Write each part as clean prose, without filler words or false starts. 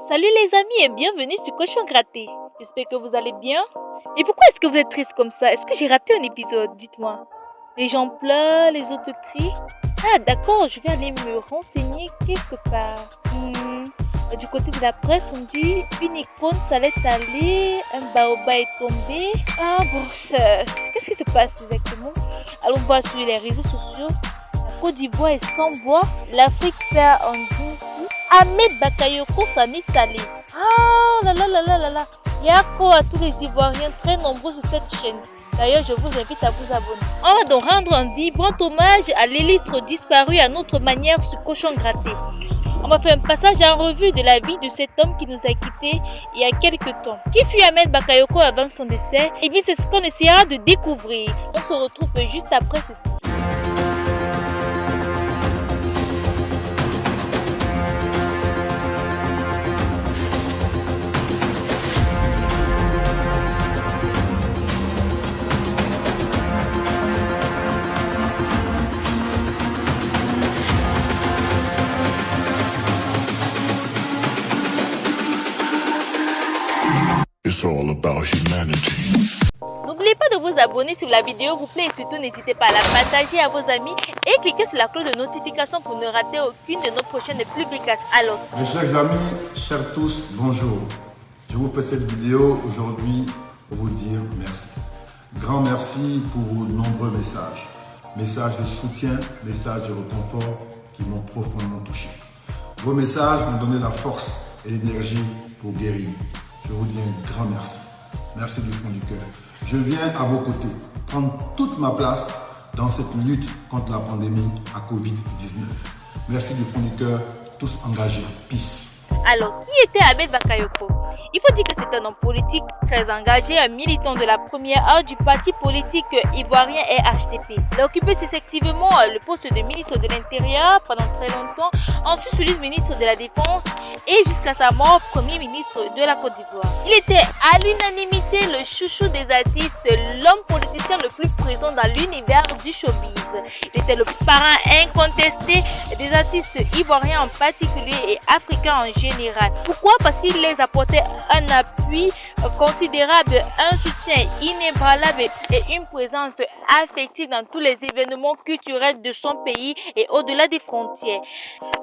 Salut les amis et bienvenue sur Cochon Gratté. J'espère que vous allez bien. Et pourquoi est-ce que vous êtes triste comme ça? Est-ce que j'ai raté un épisode? Dites-moi. Les gens pleurent, les autres crient. Ah d'accord, je vais aller me renseigner quelque part. Du côté de la presse, on dit une icône s'allait aller, un baobab est tombé. Ah bon, qu'est-ce qui se passe exactement? Allons voir sur les réseaux sociaux. La Côte d'Ivoire est sans voix. L'Afrique perd en dessous. Ahmed Bakayoko s'en est allé. Ah là là là là là là. Yako à tous les Ivoiriens très nombreux sur cette chaîne. D'ailleurs, je vous invite à vous abonner. On va donc rendre un vibrant hommage à l'illustre disparu à notre manière sur Cochon Gratté. On va faire un passage en revue de la vie de cet homme qui nous a quittés il y a quelques temps. Qui fut Ahmed Bakayoko avant son décès? Eh bien, c'est ce qu'on essaiera de découvrir. On se retrouve juste après ceci. It's all about humanity. N'oubliez pas de vous abonner si la vidéo vous plaît et surtout n'hésitez pas à la partager à vos amis et cliquez sur la cloche de notification pour ne rater aucune de nos prochaines publications. Alors, mes chers amis, chers tous, bonjour. Je vous fais cette vidéo aujourd'hui pour vous dire merci. Grand merci pour vos nombreux messages. Messages de soutien, messages de réconfort qui m'ont profondément touché. Vos messages m'ont donné la force et l'énergie pour guérir. Je vous dis un grand merci. Merci du fond du cœur. Je viens à vos côtés, prendre toute ma place dans cette lutte contre la pandémie à Covid-19. Merci du fond du cœur, tous engagés. Peace. Alors, qui était Ahmed Bakayoko? Il faut dire que c'est un homme politique très engagé, un militant de la première heure du parti politique ivoirien RHDP. Il a occupé successivement le poste de ministre de l'Intérieur pendant très longtemps, ensuite celui de ministre de la Défense et jusqu'à sa mort, premier ministre de la Côte d'Ivoire. Il était à l'unanimité le chouchou des artistes, l'homme politicien le plus présent dans l'univers du showbiz. Il était le parrain incontesté des artistes ivoiriens en particulier et africains en général. Pourquoi? Parce qu'il les apportait un appui considérable, un soutien inébranlable et une présence affective dans tous les événements culturels de son pays et au-delà des frontières.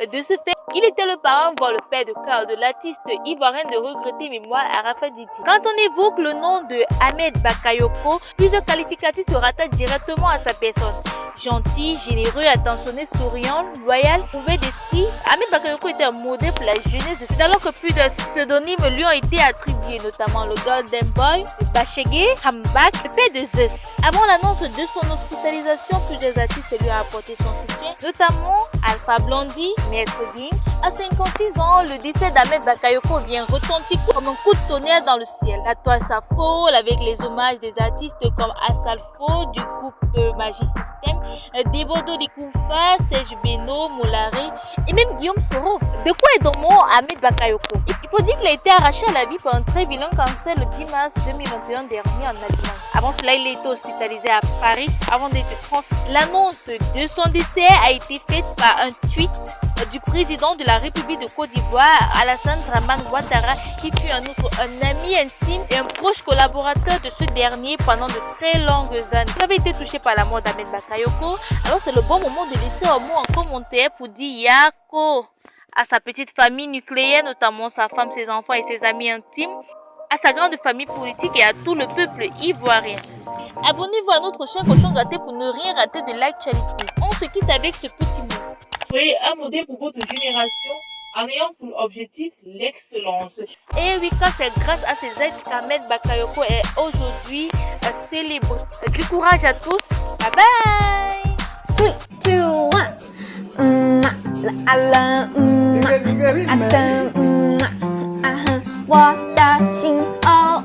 De ce fait, il était le parent, voire le père de cœur de l'artiste ivoirien de regrettée mémoire Arafat Didi. Quand on évoque le nom de Ahmed Bakayoko, plusieurs qualificatifs se rattachent directement à sa personne. Gentil, généreux, attentionné, souriant, loyal, ouvert d'esprit, Ahmed Bakayoko était un modèle pour la jeunesse, alors que plus de pseudonymes lui ont été attribués, notamment le Golden Boy, le Bachege, Hambak, le père de Zeus. Avant l'annonce de son hospitalisation, plusieurs artistes lui ont apporté son soutien, notamment Alpha Blondy, Maître Gims. À 56 ans, le décès d'Ahmed Bakayoko vient retentir comme un coup de tonnerre dans le ciel. La toile s'affole avec les hommages des artistes comme Asalfo du groupe Magic System, Debodo Dikoufa, Serge Beno, Moulare et même Guillaume Soro. De quoi est donc mort Ahmed Bakayoko? Il faut dire qu'il a été arraché à la vie par un très vilain cancer le 10 mars 2021 dernier en Allemagne. Avant cela, il a été hospitalisé à Paris avant d'être transféré. L'annonce de son décès a été faite par un tweet du président de la République de Côte d'Ivoire, Alassane Dramane Ouattara, qui fut en outre un ami intime et un proche collaborateur de ce dernier pendant de très longues années. Il avait été touché par la mort d'Ahmed Bakayoko, alors c'est le bon moment de laisser un mot en commentaire pour dire Yako à sa petite famille nucléaire, notamment sa femme, ses enfants et ses amis intimes, à sa grande famille politique et à tout le peuple ivoirien. Abonnez-vous à notre chaîne Cochon Gratté pour ne rien rater de l'actualité. On se quitte avec ce petit mot. Soyez un modèle pour votre génération en ayant pour objectif l'excellence. Et oui, car c'est grâce à ces aides qu'Ahmed Bakayoko est aujourd'hui célèbre. Du courage à tous. Bye bye. 3, 2, 1.我的心哦。